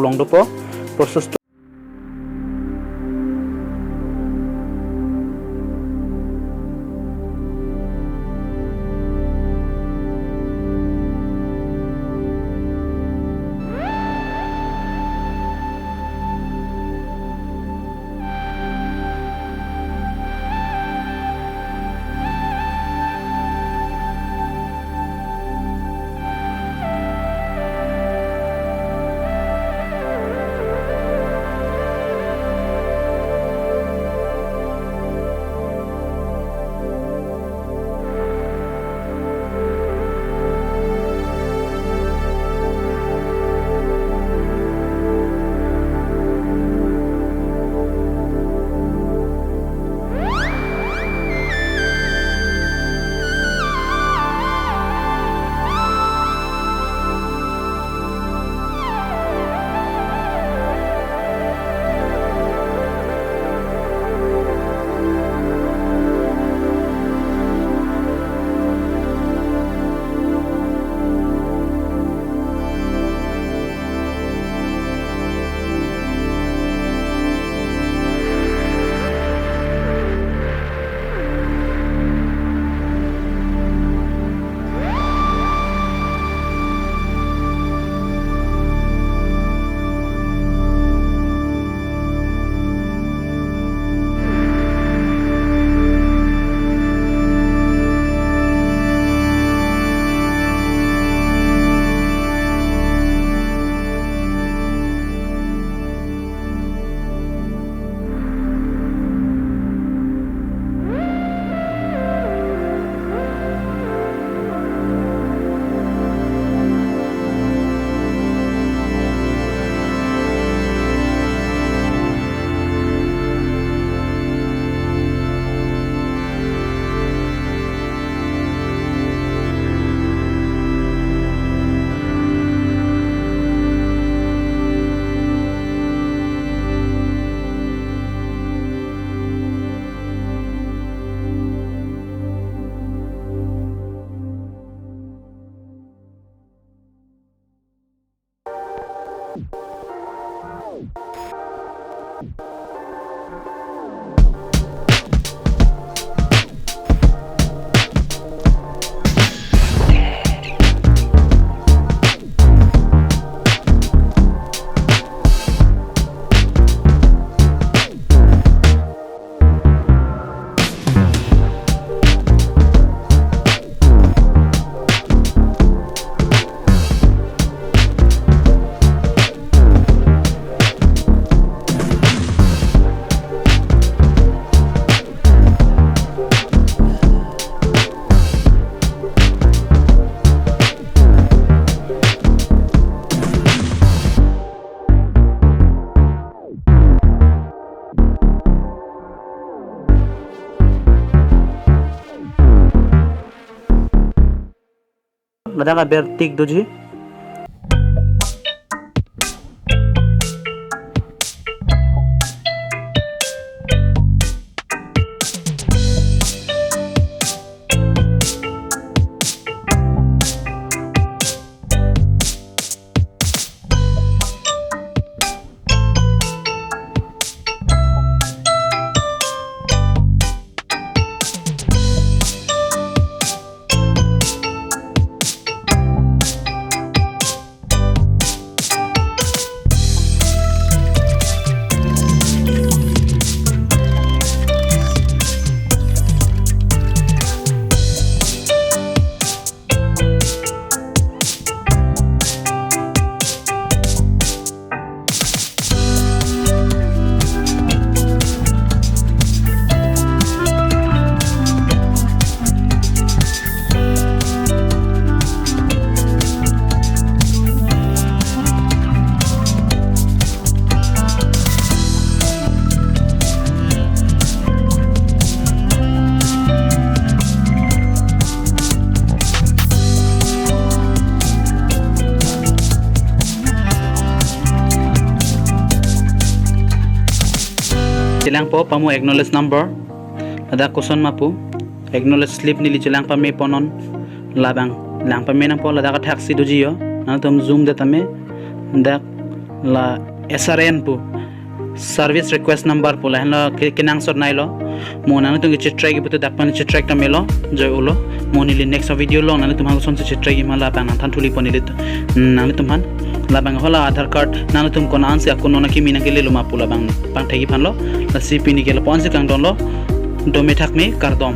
anglong po process lada ka bertik doji Silang po pamu acknowledge number ada kuson mapu acknowledge slip nili chilang pame ponon labang lang pame nang po lada ka taxi dojiyo na tom zoom de tame dak la SRN pu service request number pu la hela kinang sor nailo mo nang tung chitrai gi putu dakpan chitrai ta melo joy ulo mo ni next video lo nang tum son chitrai gi mala pang than thuli poni lit nang tum han la bang hola Aadhaar card nang tum kon anse akun na ki mina ke lelo ma pula bang pang thegi phan lo la CP ni ke lo pon se kang don lo do me thak me kardom